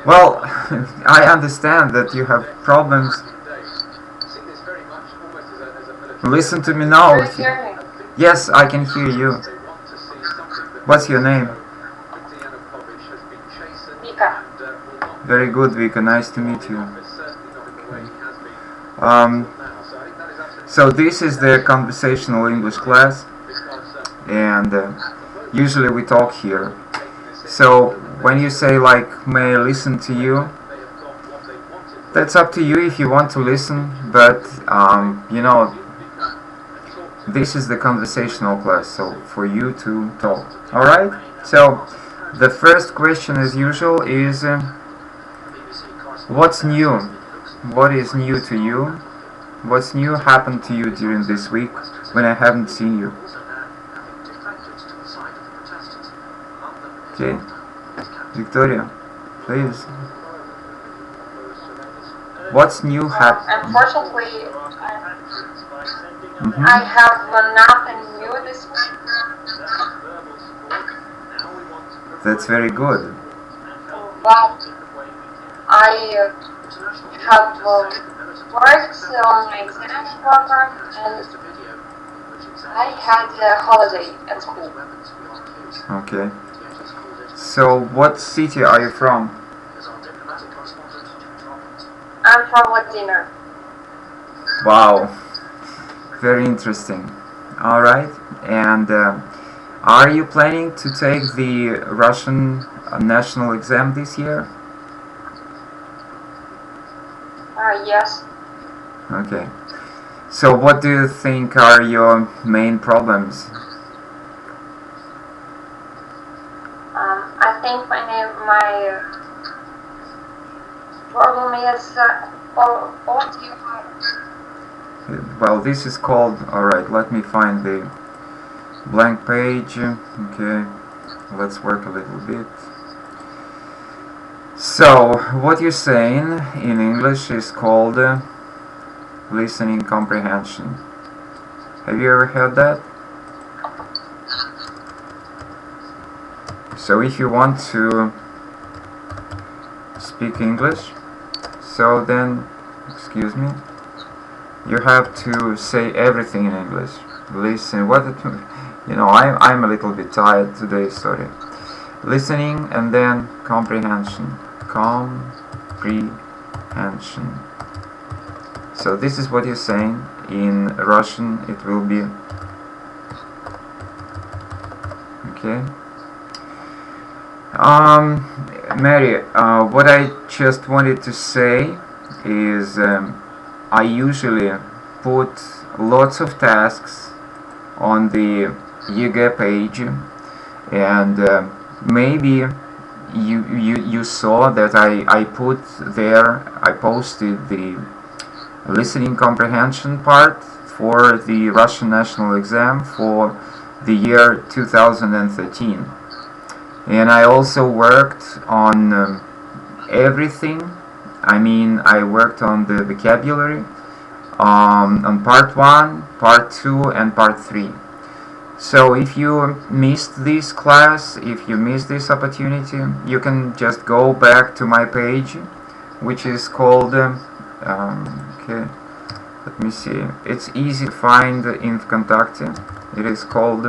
Well, I understand that you have problems. Listen to me now. Do you hear me? Yes, I can hear you. What's your name? Vika. Very good, Vika. Nice to meet you. Um, so this is the conversational English class, and usually we talk here. So when you say like, may I listen to you? That's up to you if you want to listen, but you know, this is the conversational class, so for you to talk. Alright? So the first question as usual is what's new? What is new to you? What's new happened to you during this week when I haven't seen you? Okay. Victoria, please. What's new happened? Unfortunately, I have nothing new this week. That's very good. But I have worked on my exam program and I had a holiday at school. Okay. So what city are you from? I'm from Vladimir. Wow. Very interesting. Alright. And are you planning to take the Russian national exam this year? Yes. Okay. So what do you think are your main problems? I think my problem is what you Well, this is called, alright, let me find the blank page. Okay, let's work a little bit. So, what you're saying in English is called listening comprehension. Have you ever heard that? So if you want to speak English, so then, excuse me, you have to say everything in English. Listen, you know, I'm a little bit tired today, sorry. Listening and then comprehension. Comprehension. So this is what you're saying. In Russian it will be okay. Mary, what I just wanted to say is I usually put lots of tasks on the YEGA page, and maybe you saw that I put there, I posted the listening comprehension part for the Russian national exam for the year 2013. And I also worked on everything. I mean, I worked on the vocabulary, on part 1, part 2, and part 3. So if you missed this class, if you missed this opportunity, you can just go back to my page, which is called, okay, let me see, it's easy to find in Vkontakte. It is called,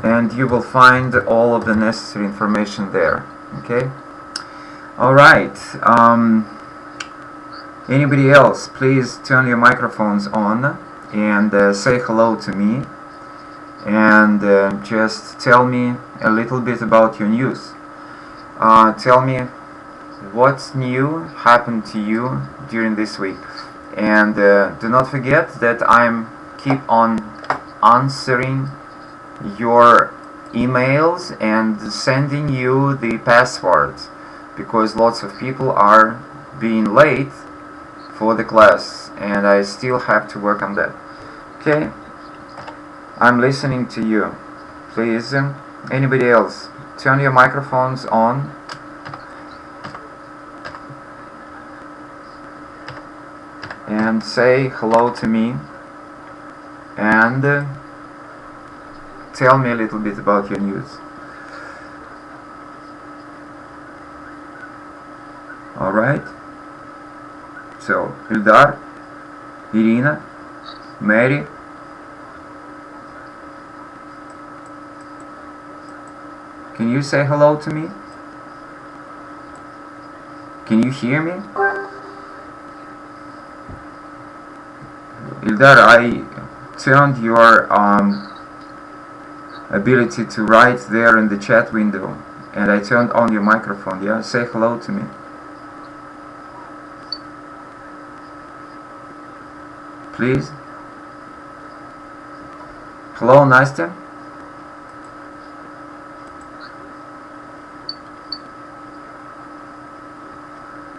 and you will find all of the necessary information there. Okay. All right. Anybody else? Please turn your microphones on and say hello to me, and just tell me a little bit about your news. Tell me what's new happened to you during this week, and do not forget that I'm keep on answering your emails and sending you the passwords, because lots of people are being late for the class and I still have to work on that. Okay, I'm listening to you. Please, anybody else, turn your microphones on. And say hello to me, and tell me a little bit about your news. Alright? So, Ildar, Irina, Mary. Can you say hello to me? Can you hear me? Ildar, I turned your ability to write there in the chat window, and I turned on your microphone. Yeah, say hello to me. Please. Hello, Nastya.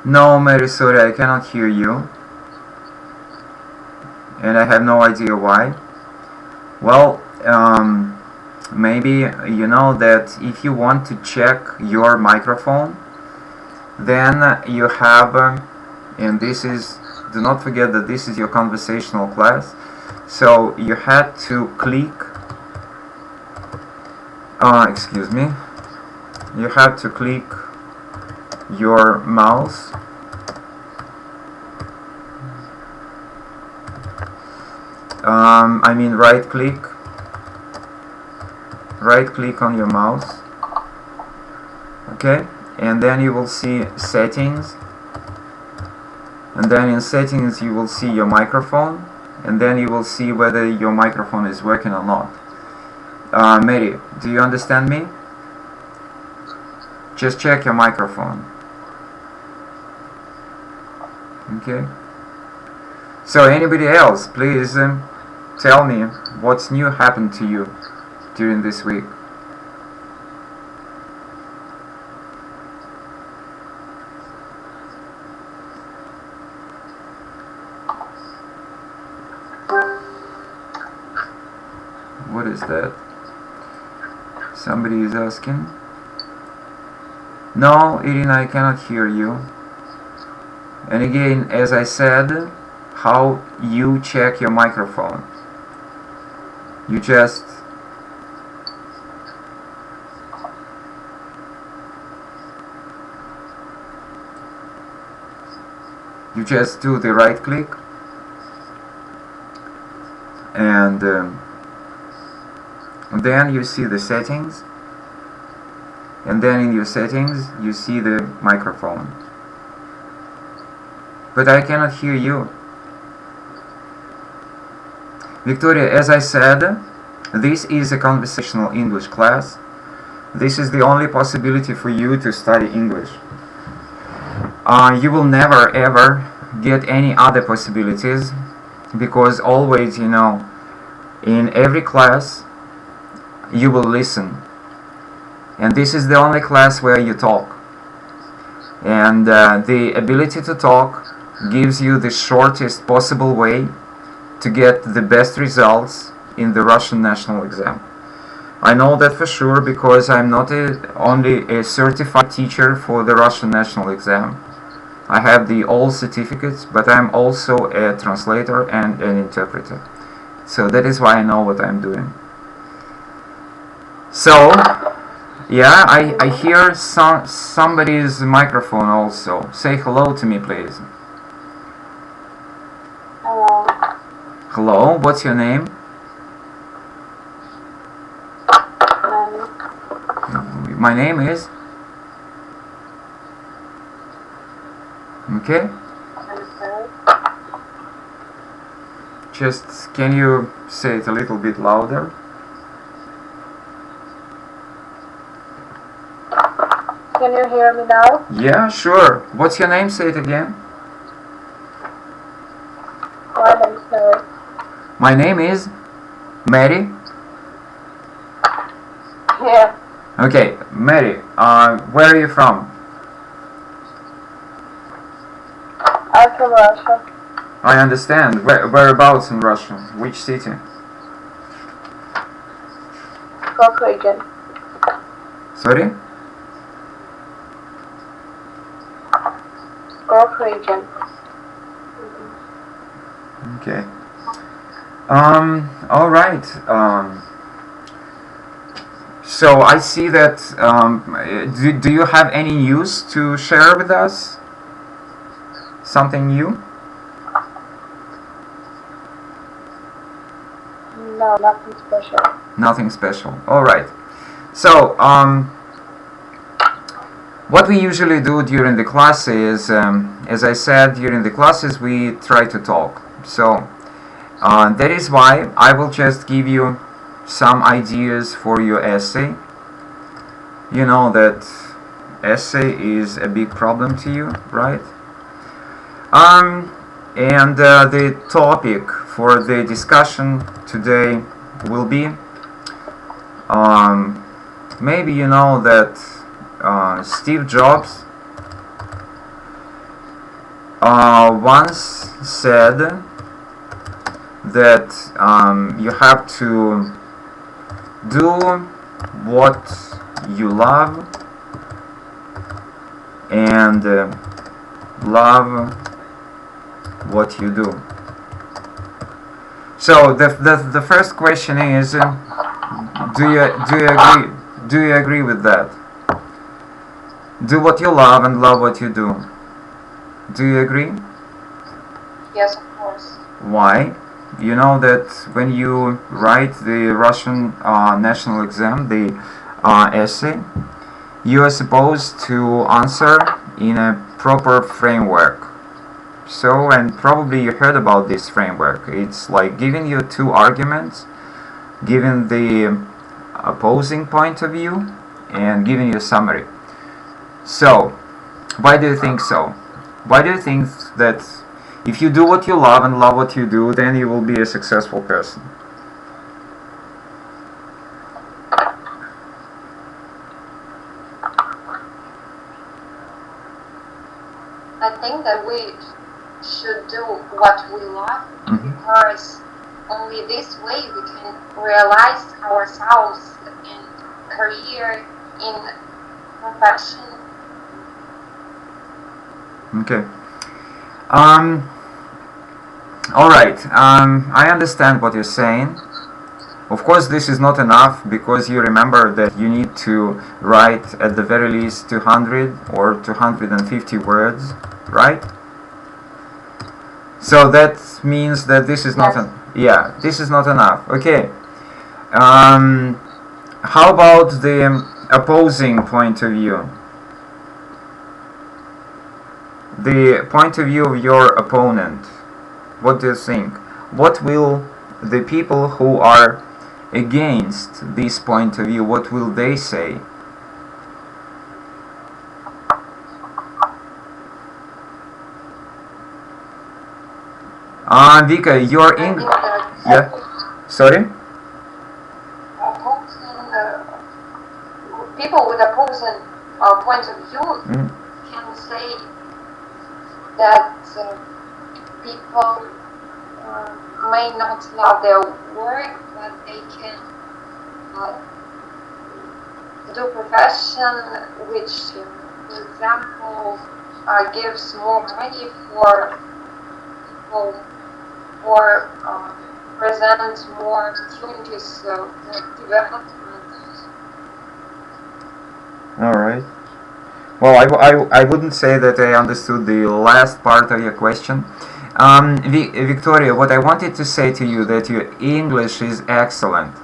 No, Mary, sorry, I cannot hear you. And I have no idea why. Well, maybe you know that if you want to check your microphone, then you have, and this is, do not forget that this is your conversational class, so you had to click, excuse me, you had to click your mouse I mean right click on your mouse, okay, and then you will see settings, and then in settings you will see your microphone, and then you will see whether your microphone is working or not. Mary, do you understand me? Just check your microphone. Okay. So anybody else, please tell me what's new happened to you during this week. What is that? Somebody is asking. No, Irina, I cannot hear you. And again, as I said, how you check your microphone. You just do the right click, and then you see the settings, and then in your settings you see the microphone. But I cannot hear you. Victoria, as I said, this is a conversational English class. This is the only possibility for you to study English. You will never ever get any other possibilities, because always, you know, in every class you will listen, and this is the only class where you talk, and the ability to talk gives you the shortest possible way to get the best results in the Russian national exam. I know that for sure, because I'm not only a certified teacher for the Russian national exam. I have all certificates, but I'm also a translator and an interpreter. So that is why I know what I'm doing. So, yeah, I hear somebody's microphone also. Say hello to me, please. Hello. Hello, what's your name? My name is? Okay. Just, can you say it a little bit louder? Can you hear me now? Yeah, sure. What's your name? Say it again. Vladimir. My name is Mary. Yeah. Okay, Mary, where are you from? I'm from Russia. I understand. Whereabouts in Russia? Which city? Gulf region. Sorry? Gulf region. Okay. All right. So I see that. Do you have any news to share with us? something new? No, nothing special. Nothing special. All right. So, what we usually do during the class is, as I said, during the classes we try to talk. So, that is why I will just give you some ideas for your essay. You know that essay is a big problem to you, right? And the topic for the discussion today will be, maybe you know that Steve Jobs once said that you have to do what you love and love what you do. So the first question is, do you agree with that? Do what you love and love what you do. Do you agree? Yes, of course. Why? You know that when you write the Russian national exam, the essay, you are supposed to answer in a proper framework. So, and probably you heard about this framework. It's like giving you two arguments, giving the opposing point of view, and giving you a summary. So, why do you think so? Why do you think that if you do what you love and love what you do, then you will be a successful person? I think that we should do what we love, because only this way we can realize ourselves in career, in profession. Okay. All right. I understand what you're saying. Of course, this is not enough, because you remember that you need to write at the very least 200 or 250 words, right? So that means that this is not this is not enough. Okay. How about the opposing point of view? The point of view of your opponent. What do you think? What will the people who are against this point of view, what will they say? Vika, your English. Yeah. Sorry. People with opposing point of view can say that people may not love their work, but they can do profession which, for example, gives more money for people, or present more opportunities for development. All right. Well, I wouldn't say that I understood the last part of your question. Victoria, what I wanted to say to you that your English is excellent.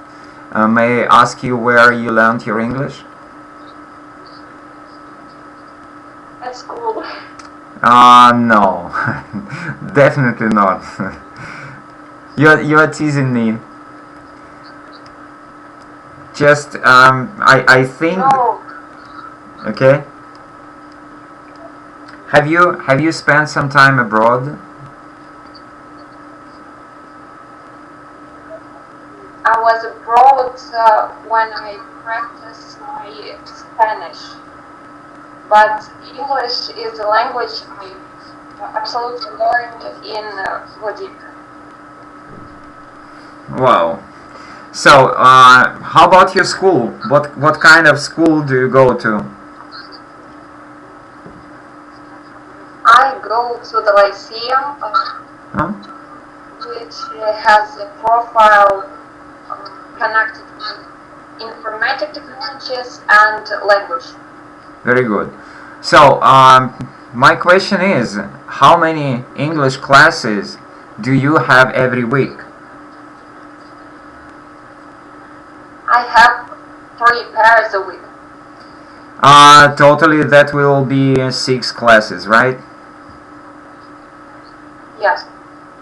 May I ask you where you learned your English? At school. No, definitely not. You are teasing me. Just I think. No. Okay. Have you spent some time abroad? I was abroad when I practiced my Spanish, but English is a language I absolutely learned in Vladimir. Wow. So, how about your school? What kind of school do you go to? I go to the Lyceum, which has a profile connected with informatic technologies and language. Very good. So, my question is, how many English classes do you have every week? I have 3 pairs a week. Totally that will be 6 classes, right? Yes.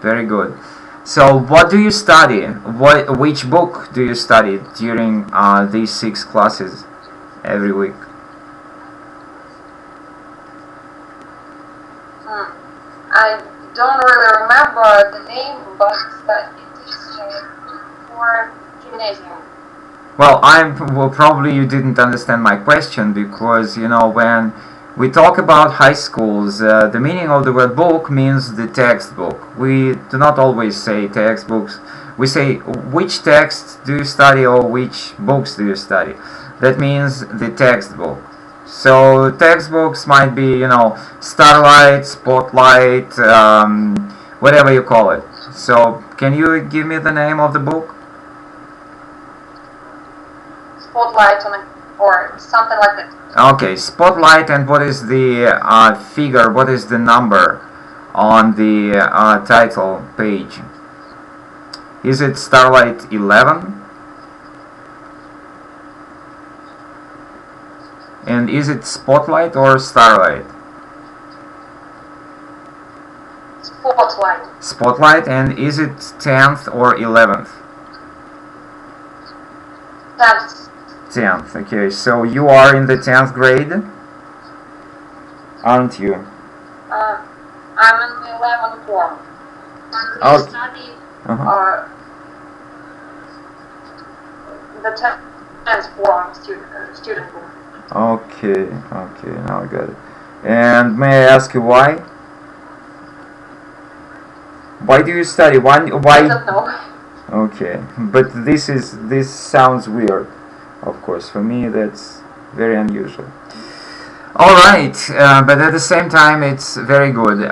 Very good. So what do you study? Which book do you study during these 6 classes every week? I don't really remember the name, but it is for gymnasium. Well, probably you didn't understand my question, because when we talk about high schools, the meaning of the word book means the textbook. We do not always say textbooks. We say which text do you study or which books do you study. That means the textbook. So textbooks might be, Starlight, Spotlight, whatever you call it. So can you give me the name of the book? Spotlight or something like that. Okay, Spotlight, and what is the figure, what is the number on the title page? Is it Starlight 11? And is it Spotlight or Starlight? Spotlight. Spotlight, and is it 10th or 11th? 10th. 10th, okay, so you are in the 10th grade, aren't you? I'm in the 11th form. Oh. We study the 10th form student book. Okay, now I got it. And may I ask you why? Why do you study? Why? I don't know. Okay, but this sounds weird. Of course, for me that's very unusual. All right, but at the same time it's very good.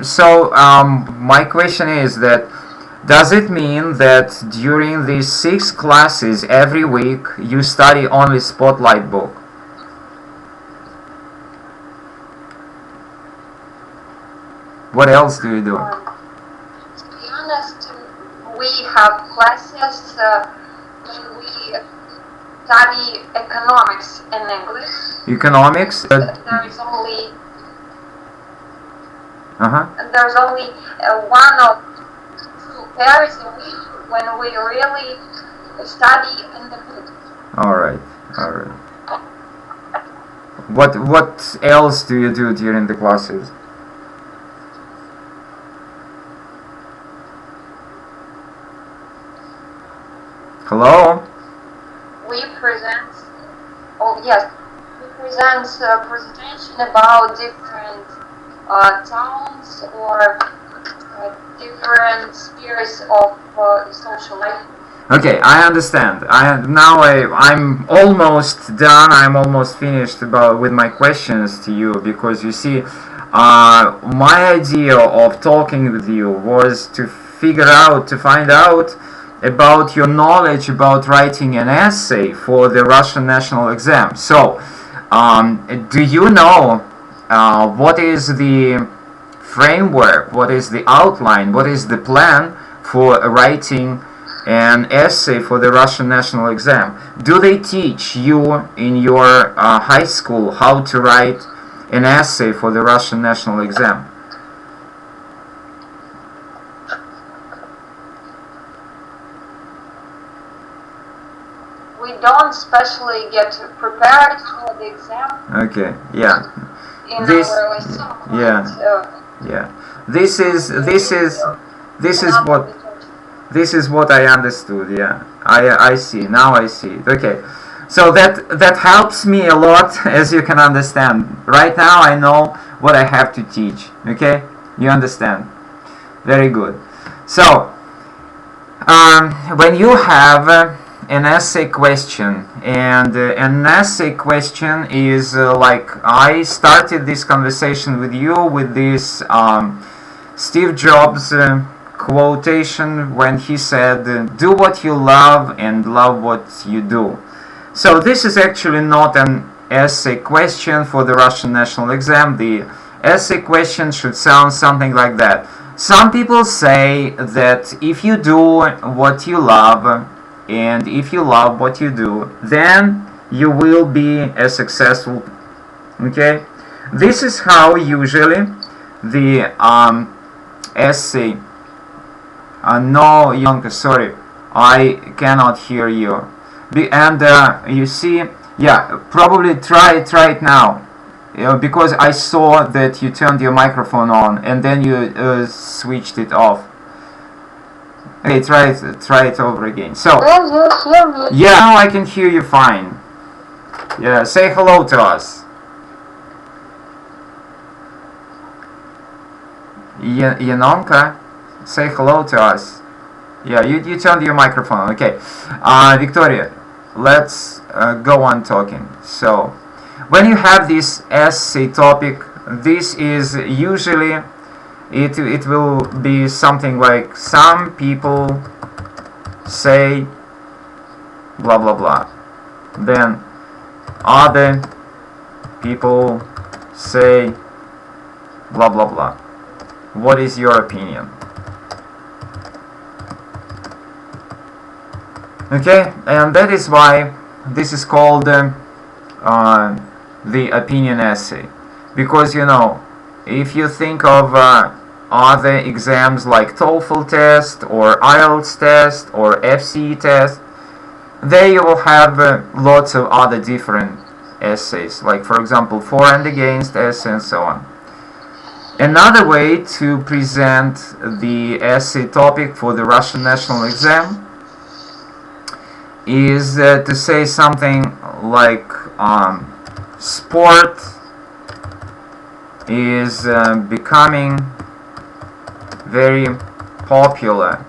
So my question is that, does it mean that during these 6 classes every week you study only Spotlight book? What else do you do? To be honest, we have classes when we study economics in English. Economics? There is only there's only 1 or 2 pairs a week when we really study in the book. All right. What else do you do during the classes? Hello? We present presentation about different towns or different spheres of social life. Okay, I understand. I'm almost done. I'm almost finished with my questions to you, because you see, my idea of talking with you was to find out about your knowledge about writing an essay for the Russian national exam. So, do you know what is the framework, what is the outline, what is the plan for writing an essay for the Russian national exam? Do they teach you in your high school how to write an essay for the Russian national exam? We don't specially get prepared for the exam. Okay, yeah. In our lesson, This is what I understood. Yeah, I see. Now I see. Okay, so that helps me a lot, as you can understand. Right now I know what I have to teach. Okay, you understand? Very good. So when you have an essay question, and an essay question is like, I started this conversation with you with this Steve Jobs quotation when he said, do what you love and love what you do. So this is actually not an essay question for the Russian national exam. The essay question should sound something like that. Some people say that if you do what you love, and if you love what you do, then you will be a successful. Okay, this is how usually the essay. No, Yonka, sorry, I cannot hear you. And you see, yeah, probably try it now, because I saw that you turned your microphone on and then you switched it off. Okay, try it over again. So, Can you hear me? yeah, now I can hear you fine. Yeah, say hello to us. Yanonka, say hello to us. Yeah, you turned your microphone. Okay, Victoria, let's go on talking. So, when you have this essay topic, this is usually it will be something like some people say blah blah blah. Then other people say blah blah blah. What is your opinion? Okay, and that is why this is called the opinion essay, because you know, if you think of other exams like TOEFL test or IELTS test or FCE test, there you will have lots of other different essays, like for example for and against essay and so on. Another way to present the essay topic for the Russian national exam is to say something like sport is becoming very popular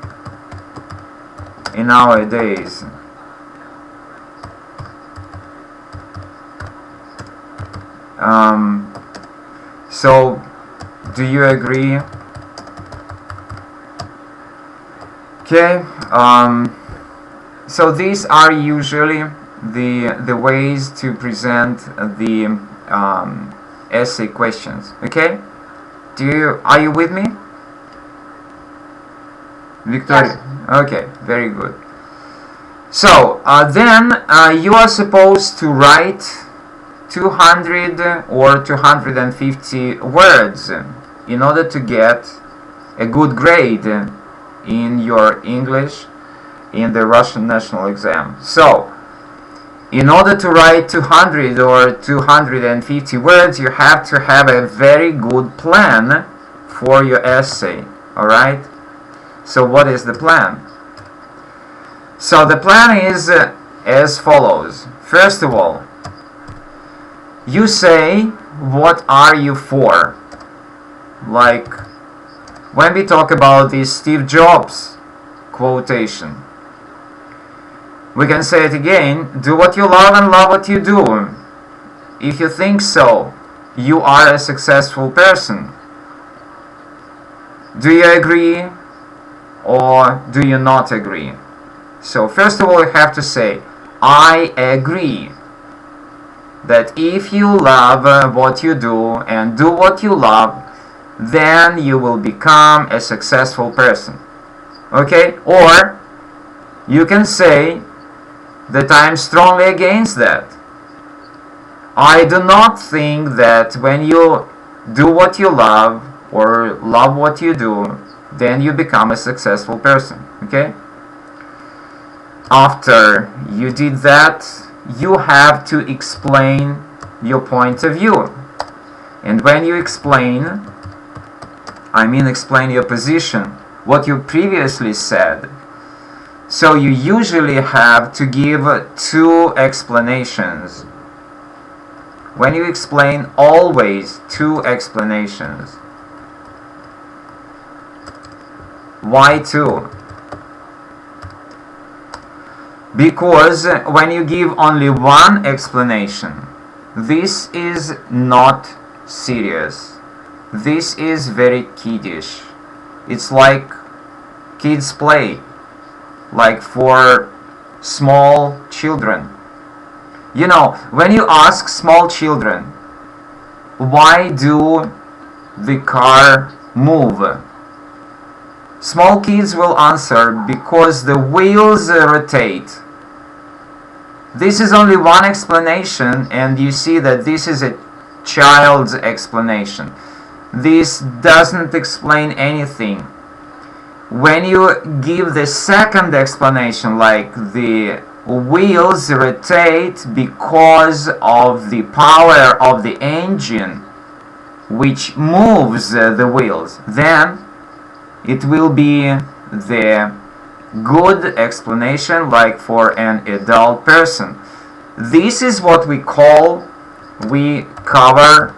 in nowadays. So, do you agree? Okay. So these are usually the ways to present the essay questions. Okay? Are you with me, Victoria? Yes. Okay, very good. So then you are supposed to write 200 or 250 words in order to get a good grade in your English in the Russian national exam. So, in order to write 200 or 250 words, you have to have a very good plan for your essay. Alright? So, what is the plan? So, the plan is as follows. First of all, you say, what are you for? Like, when we talk about the Steve Jobs quotation, we can say it again, do what you love and love what you do. If you think so, you are a successful person. Do you agree or do you not agree? So first of all, you have to say, I agree that if you love what you do and do what you love, then you will become a successful person. Okay? Or you can say that I am strongly against that. I do not think that when you do what you love or love what you do, then you become a successful person. Okay? After you did that, you have to explain your point of view. And when you explain, I mean explain your position, what you previously said. So you usually have to give 2 explanations. When you explain, always 2 explanations. Why 2? Because when you give only 1 explanation, this is not serious. This is very kiddish. It's like kids play, like for small children. You know, when you ask small children, why do the car move? Small kids will answer, because the wheels rotate. This is only one explanation, and you see that this is a child's explanation. This doesn't explain anything. When you give the second explanation, like the wheels rotate because of the power of the engine which moves the wheels, then it will be the good explanation, like for an adult person. This is what we call, we cover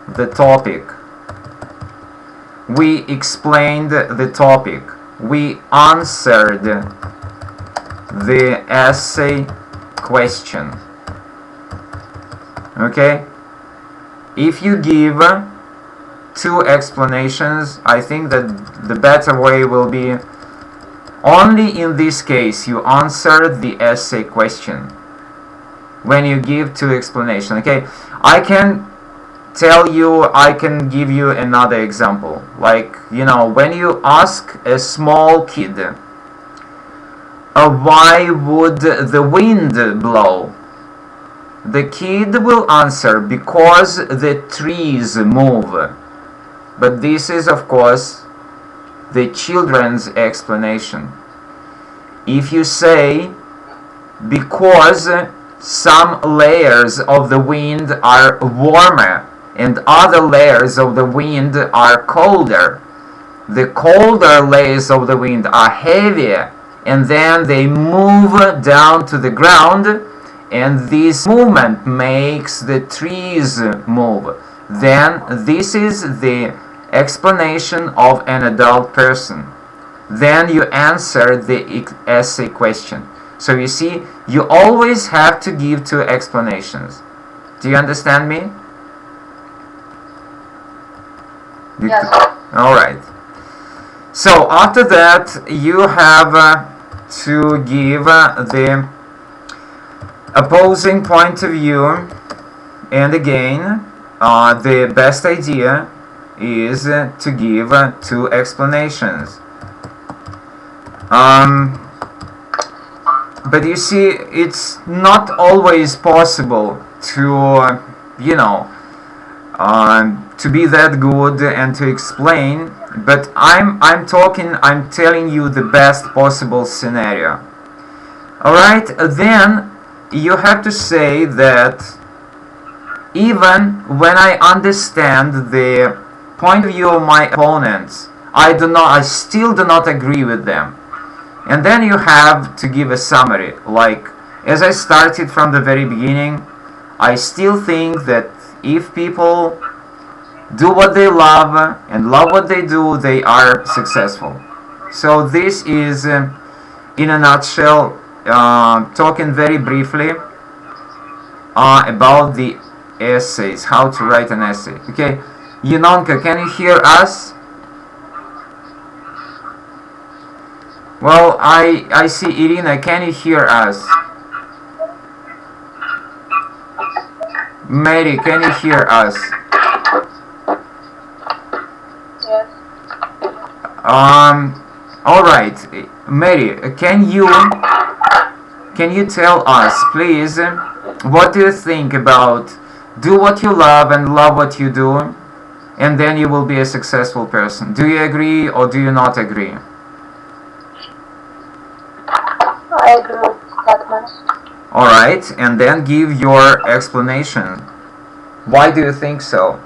the topic. We explained the topic. We answered the essay question. Okay? If you give two explanations, I think that the better way will be, only in this case you answer the essay question when you give two explanations. Okay, I can give you another example. Like, when you ask a small kid, why would the wind blow? The kid will answer, because the trees move. But this is, of course, the children's explanation. If you say, because some layers of the wind are warmer and other layers of the wind are colder, the colder layers of the wind are heavier, and then they move down to the ground, and this movement makes the trees move. Then this is the explanation of an adult person. Then you answer the essay question. So you see, you always have to give two explanations. Do you understand me? Yes. Alright. So after that, you have to give the opposing point of view, and again, the best idea is to give two explanations. But you see, it's not always possible to, to be that good and to explain. But I'm telling you the best possible scenario. Alright, then you have to say that even when I understand the point of view of my opponents, I still do not agree with them. And then you have to give a summary. Like, as I started from the very beginning, I still think that if people do what they love and love what they do, they are successful. So this is, in a nutshell, talking very briefly about the essays, how to write an essay. Okay, Yunonka, can you hear us? Well, I see Irina, can you hear us? Mary, can you hear us? Yes. Alright, Mary, can you tell us, please, what do you think about do what you love and love what you do, and then you will be a successful person? Do you agree or do you not agree? I agree with that much. Alright, and then give your explanation. Why do you think so?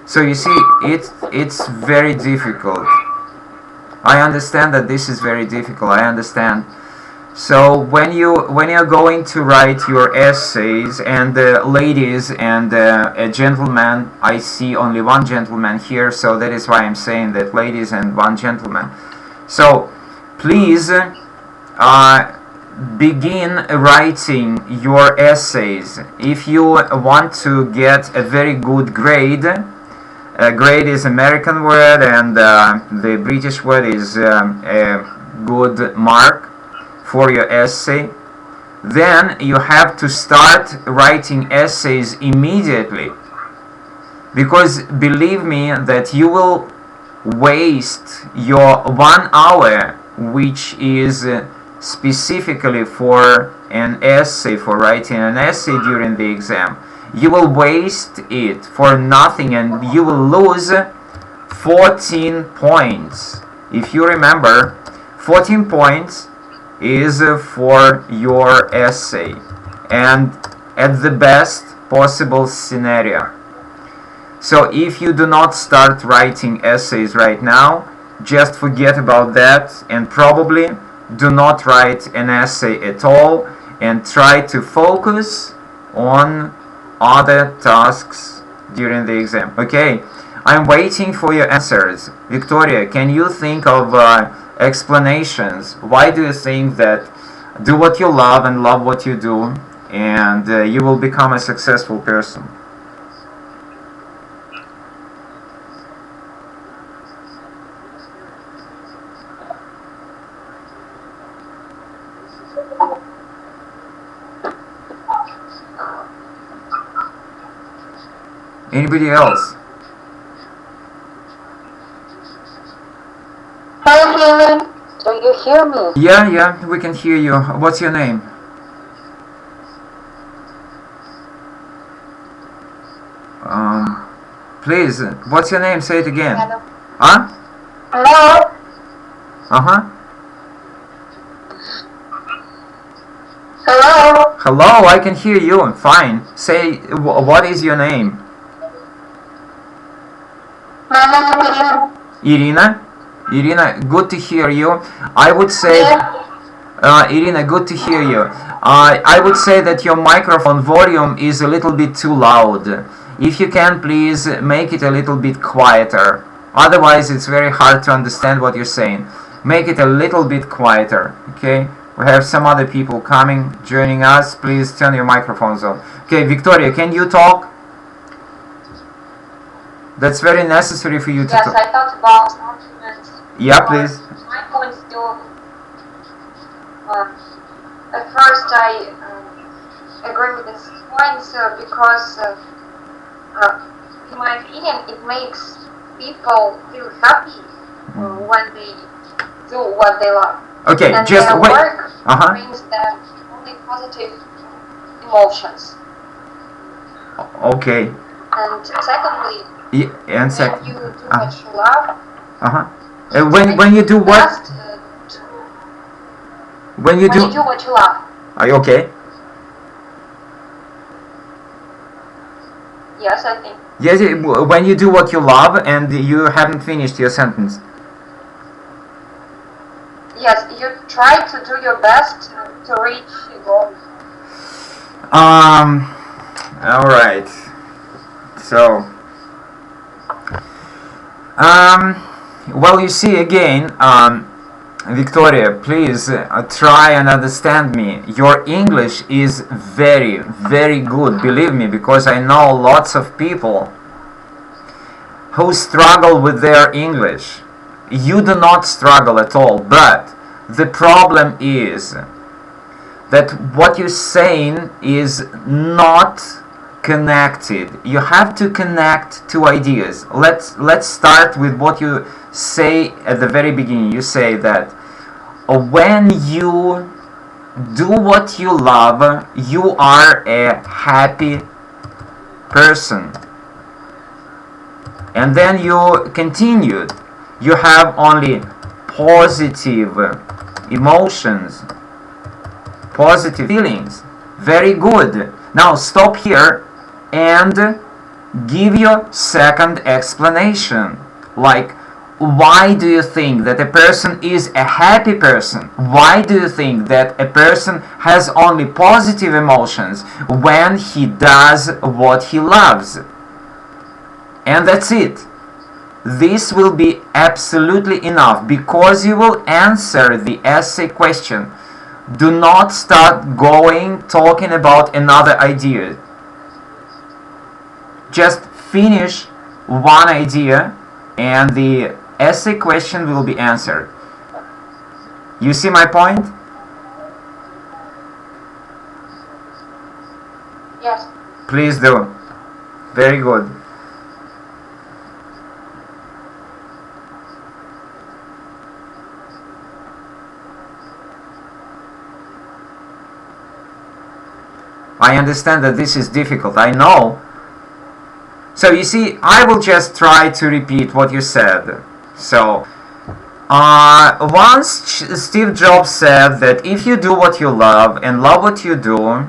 So you see, it's very difficult. I understand that this is very difficult. I understand. So when you're going to write your essays, and ladies and a gentleman, I see only one gentleman here, so that is why I'm saying that ladies and one gentleman. So please begin writing your essays. If you want to get a very good grade, grade is American word, and the British word is a good mark. for your essay, then you have to start writing essays immediately. Because believe me that you will waste your 1 hour, which is specifically for an essay, for writing an essay during the exam. You will waste it for nothing and you will lose 14 points. If you remember, 14 points is for your essay, and at the best possible scenario. So if you do not start writing essays right now, just forget about that and probably do not write an essay at all and try to focus on other tasks during the exam. Okay, I'm waiting for your answers. Victoria, can you think of explanations? Why do you think that do what you love and love what you do, and you will become a successful person? Anybody else? Hi, do you hear me? Yeah, we can hear you. What's your name? Please, what's your name? Say it again. Hello. Huh? Hello? Uh-huh. Hello? Hello, I can hear you. Fine. Say, what is your name? My name is Irina? Irina, good to hear you. I would say, Irina, good to hear you. I would say that your microphone volume is a little bit too loud. If you can, please make it a little bit quieter. Otherwise, it's very hard to understand what you're saying. Make it a little bit quieter, okay? We have some other people coming, joining us. Please turn your microphones on. Okay, Victoria, can you talk? That's very necessary for you to Yes, talk. I thought about arguments. Yeah, please. My point still. At first, I agree with this point because, in my opinion, it makes people feel happy when they do what they love. Okay, And just their wait. work brings them only positive emotions. Okay. And secondly, Yeah, and when second. you do what you love, When you do what? best, When you when you do what you love. Are you okay? Yes, I think. Yes. When you do what you love, and you haven't finished your sentence. Yes, you try to do your best to reach your goal. All right. So. Well, you see again, Victoria, please try and understand me. Your English is very, very good, believe me, because I know lots of people who struggle with their English. You do not struggle at all, but the problem is that what you're saying is not connected. You have to connect two ideas. Let's start with what you say at the very beginning. You say that when you do what you love, you are a happy person. And then you continued. You have only positive emotions, positive feelings. Very good. Now stop here and give your second explanation. Like, why do you think that a person is a happy person? Why do you think that a person has only positive emotions when he does what he loves? And that's it. This will be absolutely enough because you will answer the essay question. Do not start talking about another idea. Just finish one idea and the essay question will be answered. You see my point? Yes. Please do. Very good. I understand that this is difficult, I know. So you see, I will just try to repeat what you said. So, once Steve Jobs said that if you do what you love and love what you do,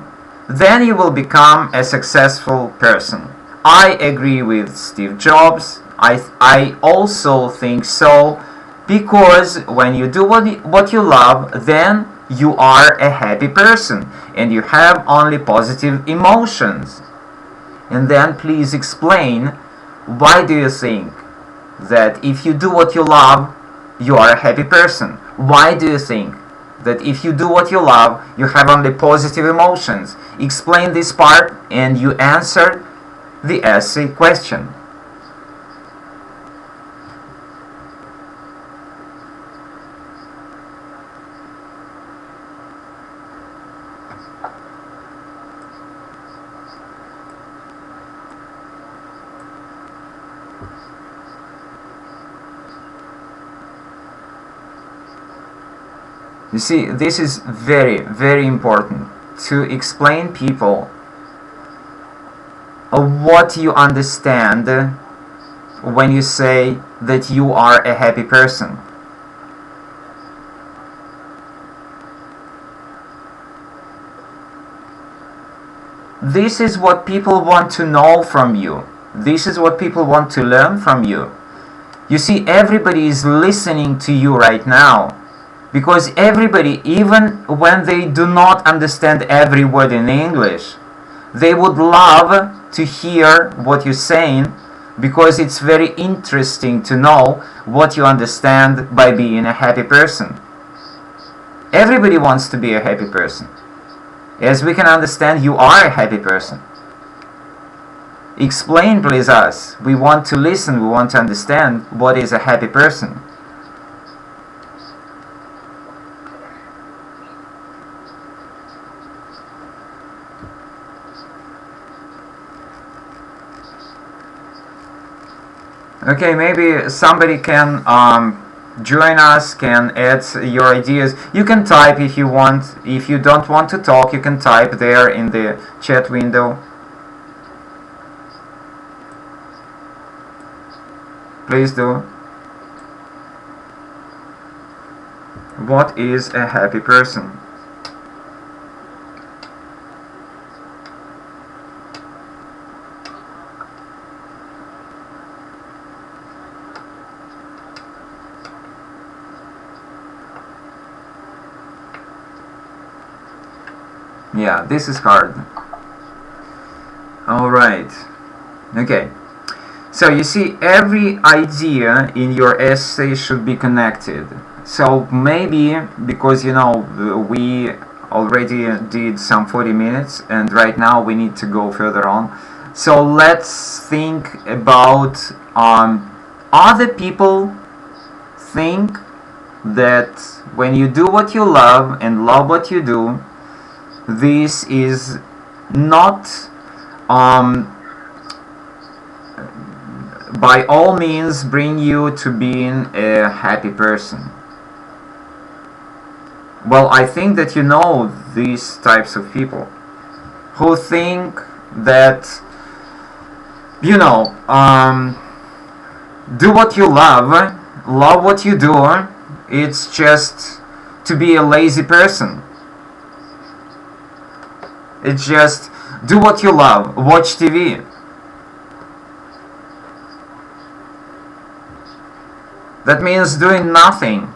then you will become a successful person. I agree with Steve Jobs. I also think so, because when you do what you love, then you are a happy person and you have only positive emotions. And then please explain, why do you think that if you do what you love, you are a happy person? Why do you think that if you do what you love, you have only positive emotions? Explain this part and you answer the essay question. You see, this is very, very important to explain people what you understand when you say that you are a happy person. This is what people want to know from you. This is what people want to learn from you. You see, everybody is listening to you right now. Because everybody, even when they do not understand every word in English, they would love to hear what you're saying, because it's very interesting to know what you understand by being a happy person. Everybody wants to be a happy person. As we can understand, you are a happy person. Explain, please, us. We want to listen, we want to understand what is a happy person. Okay, maybe somebody can join us, can add your ideas. You can type if you want. If you don't want to talk, you can type there in the chat window. Please do. What is a happy person? Yeah, this is hard. Alright. Okay. So you see, every idea in your essay should be connected. So maybe, because you know, we already did some 40 minutes and right now we need to go further on. So let's think about other people think that when you do what you love and love what you do, this is not by all means bring you to being a happy person. Well, I think that you know these types of people who think that, you know, do what you love what you do, it's just to be a lazy person. It's just do what you love, watch TV. That means doing nothing.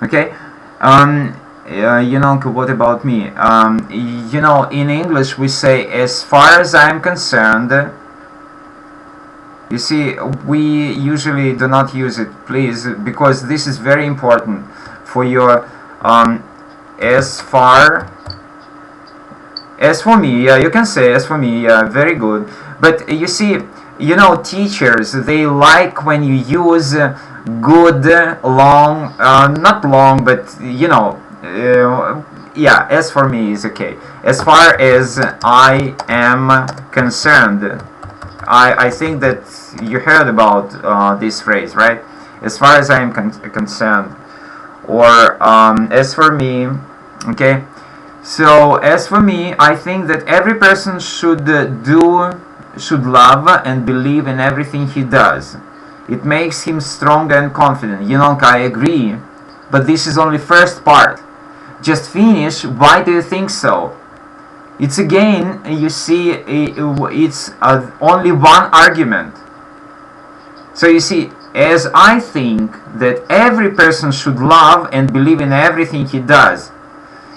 Okay? You know, what about me? You know, in English we say, as far as I'm concerned. You see, we usually do not use it, please, because this is very important for your as far as for me. Yeah, you can say as for me. Yeah, very good. But you see, you know, teachers, they like when you use good, long, not long, but you know, yeah, as for me is okay. As far as I am concerned, I think that you heard about this phrase, right? As far as I am concerned, or as for me, okay. So as for me, I think that every person should love and believe in everything he does. It makes him strong and confident. Yonka, I agree, but this is only first part. Just finish. Why do you think so? It's again, you see, it's only one argument. So you see, as I think that every person should love and believe in everything he does,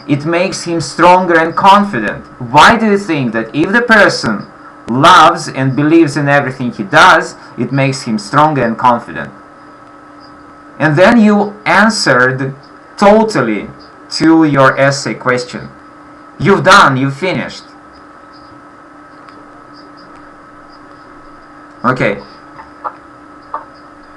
it makes him stronger and confident. Why do you think that if the person loves and believes in everything he does, it makes him stronger and confident? And then you answered totally to your essay question. You've done, you've finished. Okay.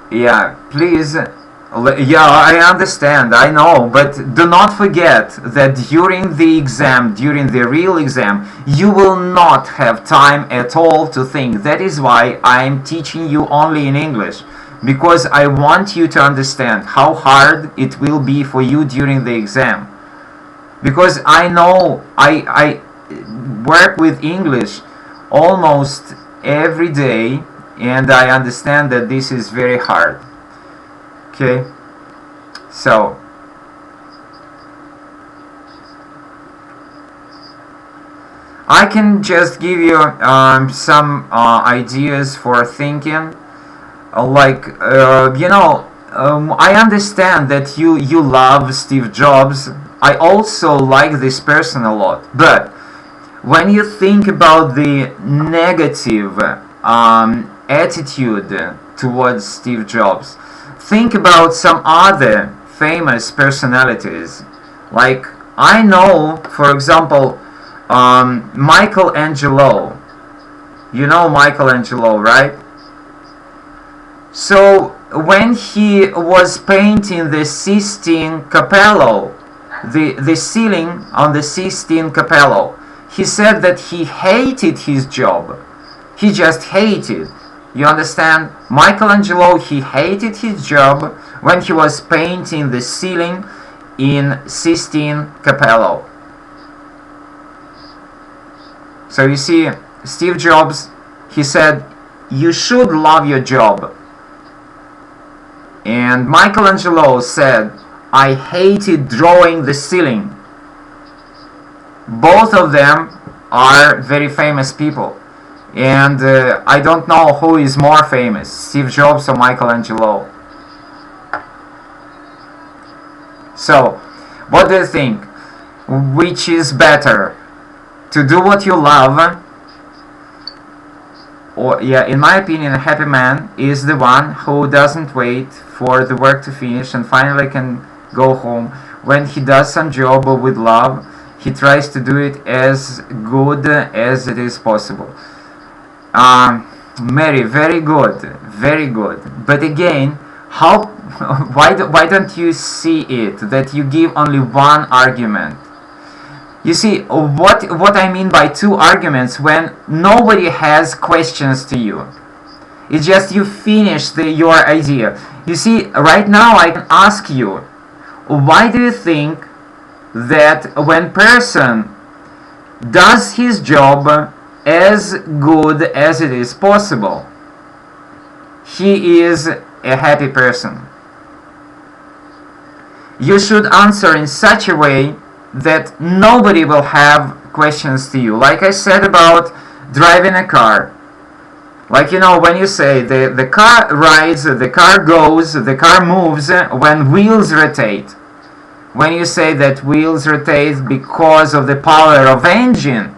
Yeah, please. Yeah, I understand, I know, but do not forget that during the real exam, you will not have time at all to think. That is why I'm teaching you only in English, because I want you to understand how hard it will be for you during the exam. Because I know I work with English almost every day, and I understand that this is very hard. Okay, so I can just give you some ideas for thinking. I understand that you love Steve Jobs. I also like this person a lot. But when you think about the negative attitude towards Steve Jobs, think about some other famous personalities. Like, I know, for example, Michelangelo. You know Michelangelo, right? So, when he was painting the Sistine Cappello, the ceiling on the Sistine Cappello, he said that he hated his job. He just hated. You understand? Michelangelo, he hated his job when he was painting the ceiling in Sistine Cappello. So you see, Steve Jobs, he said, you should love your job. And Michelangelo said, I hated drawing the ceiling. Both of them are very famous people. And I don't know who is more famous, Steve Jobs or Michelangelo. So, what do you think? Which is better? To do what you love? Or, yeah, in my opinion, a happy man is the one who doesn't wait for the work to finish and finally can go home. When he does some job with love, he tries to do it as good as it is possible. Mary, very good, very good. But again, why don't you see it that you give only one argument? You see, what I mean by two arguments when nobody has questions to you. It's just you finish your idea. You see, right now I can ask you, why do you think that when person does his job as good as it is possible, he is a happy person? You should answer in such a way that nobody will have questions to you. Like I said about driving a car. Like, you know, when you say the car rides, the car goes, the car moves when wheels rotate. When you say that wheels rotate because of the power of engine,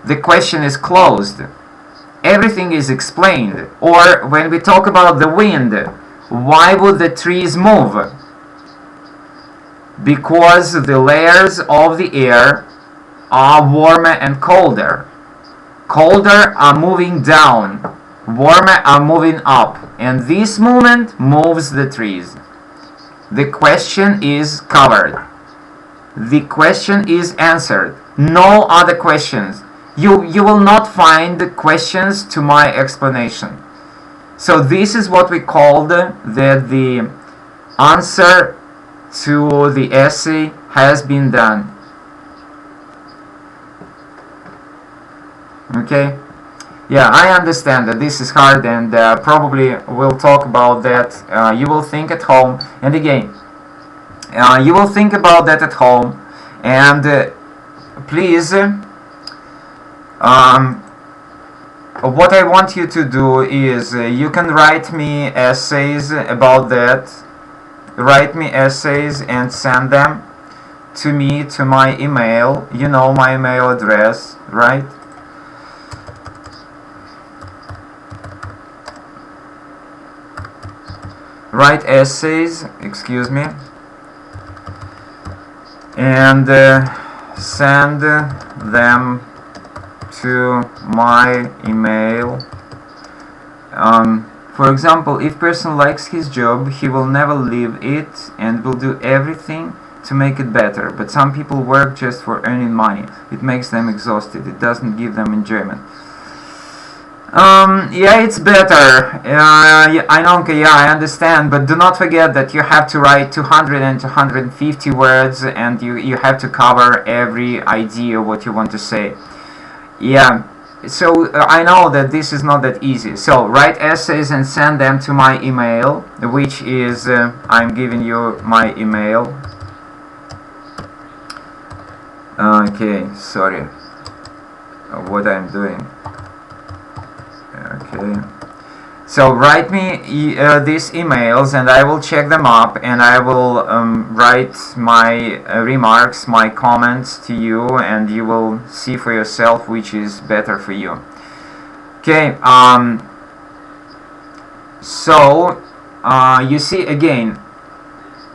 the question is closed. Everything is explained. Or when we talk about the wind, why would the trees move? Because the layers of the air are warmer and colder. Colder are moving down, warmer are moving up, and this movement moves the trees. The question is covered. the question is answered. No other questions. You will not find questions to my explanation. So this is what we called that the answer to the essay has been done. Okay? Yeah, I understand that this is hard, and probably we'll talk about that. You will think at home, and again, you will think about that at home, and please, what I want you to do is you can write me essays about that. Write me essays and send them to me, to my email. You know my email address, right? Write essays, excuse me, and send them to my email. For example, if person likes his job, he will never leave it and will do everything to make it better. But some people work just for earning money. It makes them exhausted. It doesn't give them enjoyment. Yeah, it's better. I know, yeah, I understand, but do not forget that you have to write 200 and 250 words, and you have to cover every idea what you want to say. Yeah, so I know that this is not that easy. So write essays and send them to my email, which is, I'm giving you my email. Okay, sorry, what I'm doing. Okay, so write me these emails and I will check them up, and I will write my remarks, my comments to you, and you will see for yourself which is better for you. Okay, so you see, again,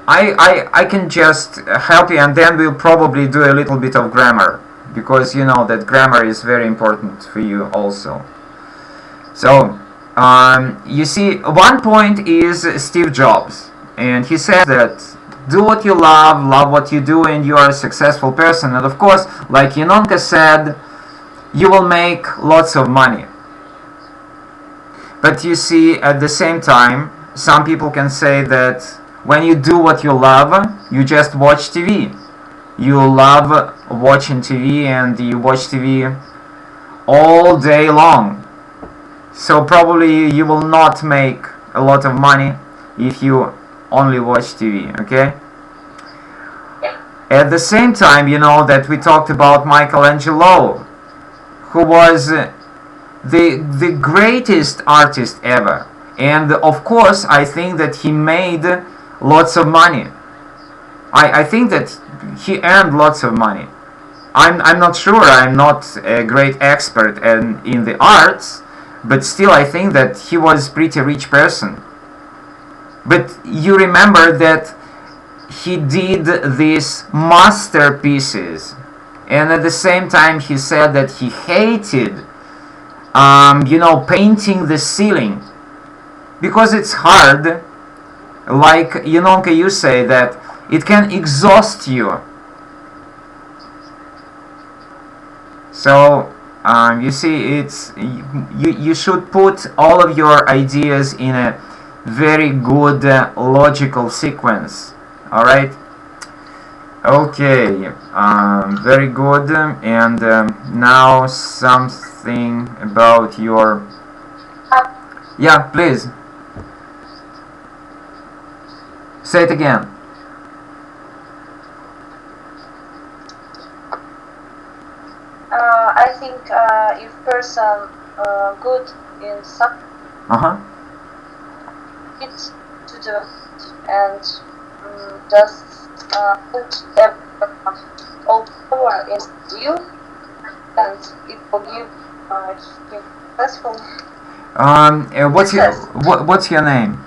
I can just help you, and then we'll probably do a little bit of grammar, because you know that grammar is very important for you also. So, you see, one point is Steve Jobs, and he says that do what you love what you do, and you are a successful person. And of course, like Yenonka said, you will make lots of money. But you see, at the same time, some people can say that when you do what you love, you just watch TV. You love watching TV, and you watch TV all day long. So probably you will not make a lot of money if you only watch TV, okay? At the same time, you know that we talked about Michelangelo, who was the greatest artist ever. And of course, I think that he made lots of money. I think that he earned lots of money. I'm not sure, I'm not a great expert in the arts, but still I think that he was a pretty rich person. But you remember that he did these masterpieces, and at the same time he said that he hated you know, painting the ceiling, because it's hard. Like Yenonka, you say that it can exhaust you. So you see, it's you should put all of your ideas in a very good logical sequence. All right. Okay. Very good. And now something about your. Yeah, please. Say it again. I think if person good in something, it's to do and just put all power in you, and it will give successful. What's your name?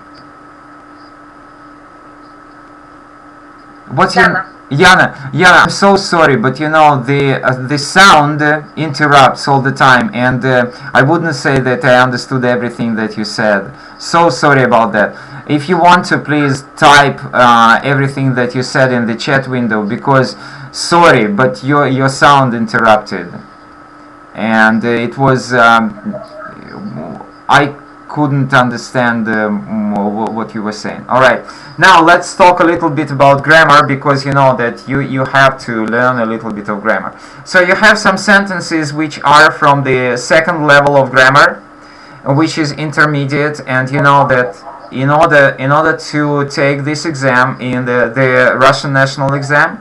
What's your Yana, I'm so sorry, but you know the sound interrupts all the time, and I wouldn't say that I understood everything that you said. So sorry about that. if you want to, please type everything that you said in the chat window, because sorry, but your sound interrupted, and it was I couldn't understand what you were saying. Alright, now let's talk a little bit about grammar, because you know that you have to learn a little bit of grammar. So you have some sentences which are from the second level of grammar, which is intermediate, and you know that in order to take this exam in the Russian national exam,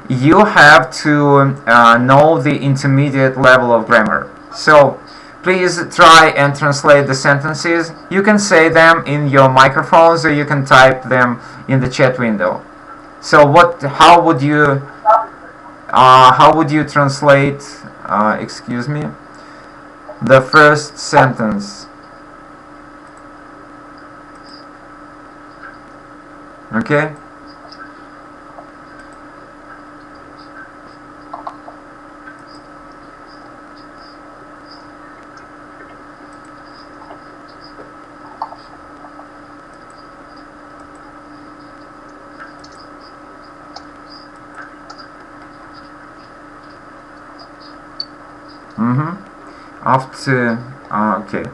you have to know the intermediate level of grammar. So please try and translate the sentences. You can say them in your microphones, or you can type them in the chat window. So how would you translate, excuse me, the first sentence? Okay? After, okay,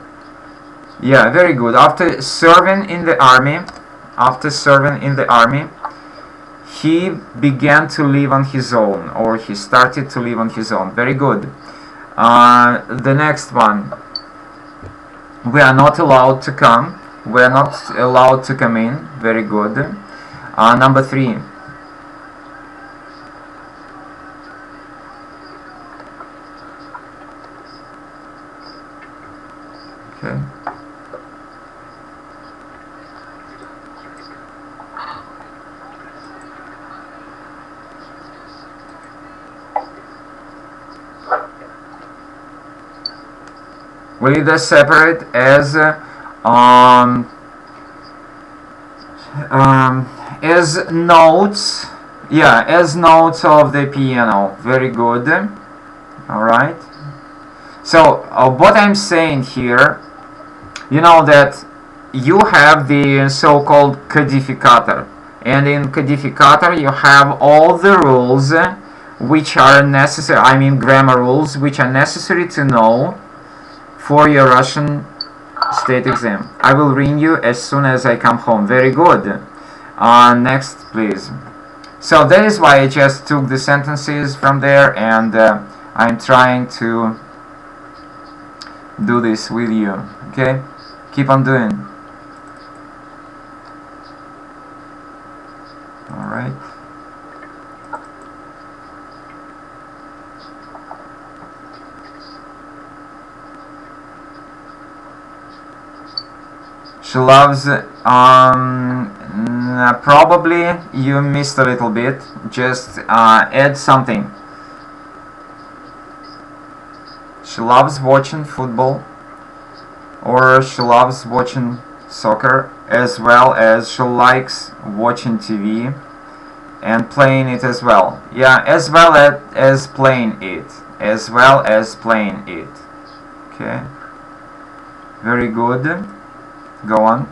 yeah, very good. After serving in the army, he began to live on his own, or he started to live on his own. Very good. The next one. We are not allowed to come. We are not allowed to come in. Very good. Number 3. Okay. We either separate as notes, yeah, as notes of the piano. Very good. All right. So what I'm saying here, you know that you have the so-called codificator, and in codificator you have all the rules which are necessary, I mean grammar rules, which are necessary to know for your Russian state exam. I will ring you as soon as I come home. Very good. Next, please. So that is why I just took the sentences from there, and I'm trying to do this with you. Okay? Keep on doing. Alright. She loves, probably you missed a little bit. Just add something. She loves watching football, or she loves watching soccer, as well as she likes watching TV and playing it as well. Yeah, as well as playing it. As well as playing it. Okay. Very good. Go on.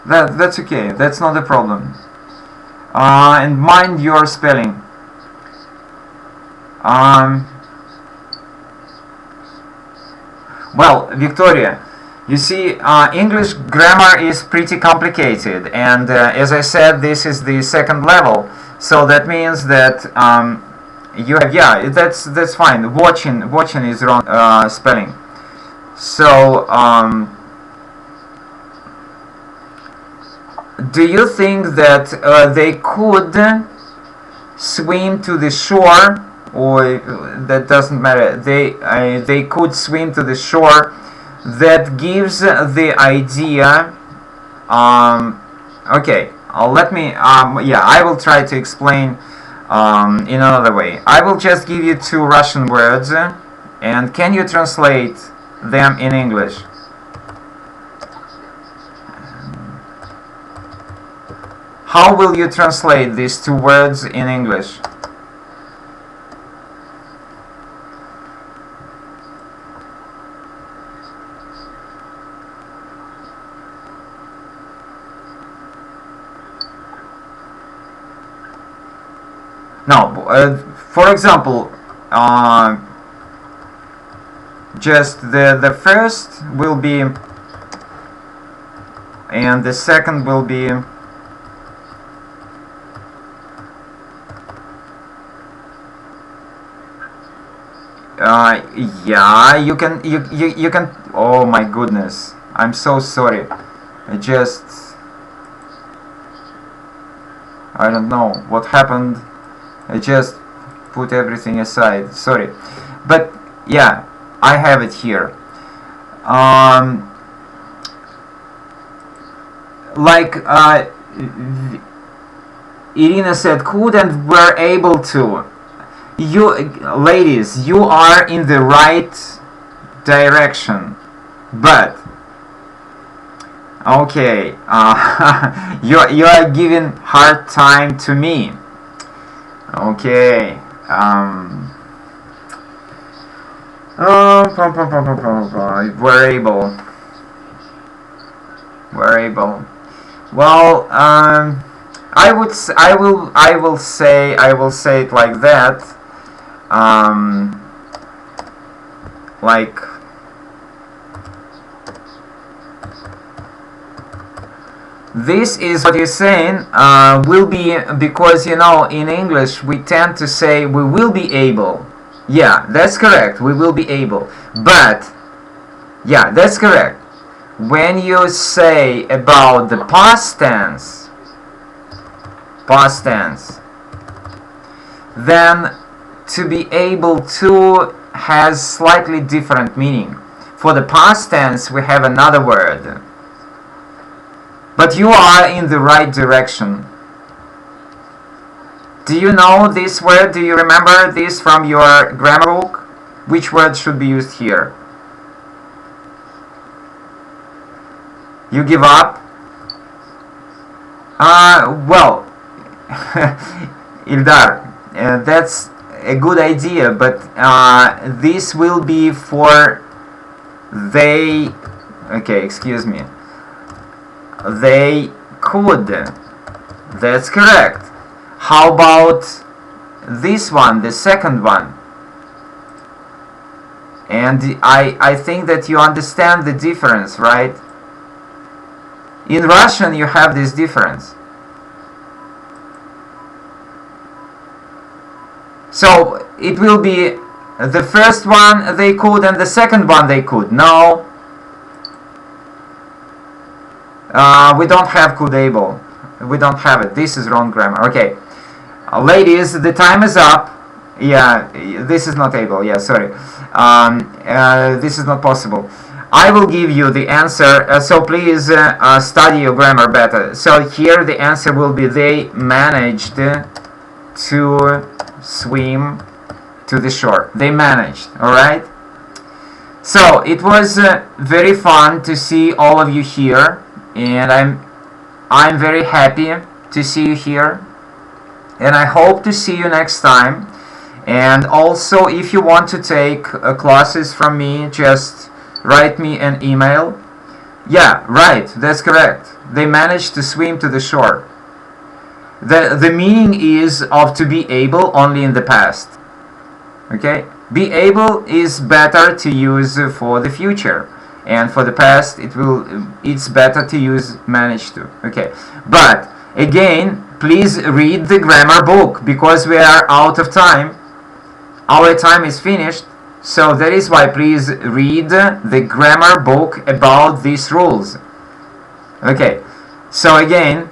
That's okay. That's not a problem. And mind your spelling. Well, Victoria, you see, English grammar is pretty complicated, and as I said, this is the second level. So that means that you have, yeah, that's fine. Watching is wrong spelling. So do you think that they could swim to the shore, or that doesn't matter? They could swim to the shore. That gives the idea. Okay, let me, yeah, I will try to explain in another way. I will just give you two Russian words, and can you translate them in English? How will you translate these two words in English? No, for example, just the first will be, and the second will be. Yeah, you can. Oh my goodness, I'm so sorry. I don't know what happened. I just put everything aside. Sorry, but yeah, I have it here. Like Irina said, could and were able to. You ladies, you are in the right direction, but okay, you are giving hard time to me. Okay, we're able. Well, I will say it like that. Like this is what you're saying, will be, because you know in English we tend to say we will be able. Yeah, that's correct, we will be able. But yeah, that's correct. When you say about the past tense, then to be able to has slightly different meaning. For the past tense we have another word. But you are in the right direction. Do you know this word? Do you remember this from your grammar book? Which word should be used here? You give up? Well, Ildar, that's a good idea, but this will be for they. Okay, excuse me. They could. That's correct. How about this one, the second one? And I think that you understand the difference, right? In Russian you have this difference. So it will be the first one they could and the second one they could. No. We don't have could able. We don't have it. This is wrong grammar. Okay. Ladies, the time is up. Yeah, this is not able. Yeah, sorry. This is not possible. I will give you the answer, so please study your grammar better. So here the answer will be they managed to swim to the shore. They managed, alright? So it was very fun to see all of you here, and I'm very happy to see you here, and I hope to see you next time. And also, if you want to take classes from me, just write me an email. Yeah, right, that's correct. They managed to swim to the shore. The meaning is of to be able only in the past. Okay? Be able is better to use for the future. And for the past, it's better to use managed to. Okay? But, again, please read the grammar book, because we are out of time. Our time is finished. So that is why please read the grammar book about these rules. Okay, so again,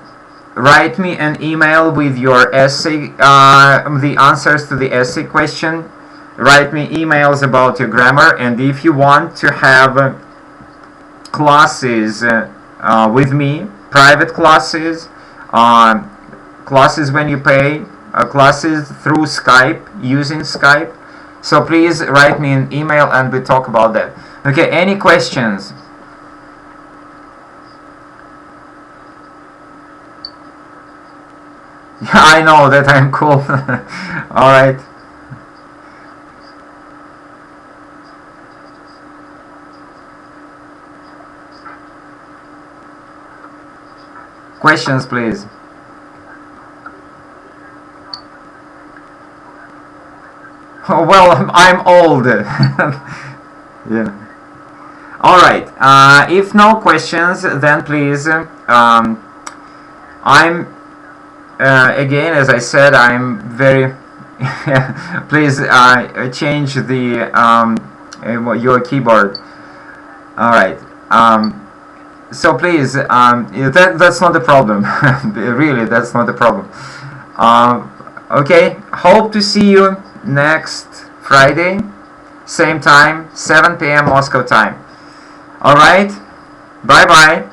write me an email with your essay, the answers to the essay question. Write me emails about your grammar, and if you want to have classes with me, private classes, classes when you pay, classes through Skype, using Skype. So please write me an email and we talk about that. Okay, any questions? I know that I'm cool. Alright. Questions, please. Oh, well, I'm old. Yeah. Alright. If no questions, then please, I'm again, as I said, I'm very please change the your keyboard. Alright. So please, that's not the problem. Really, that's not the problem. Okay, hope to see you next Friday, same time, 7 p.m. Moscow time. Alright, bye bye.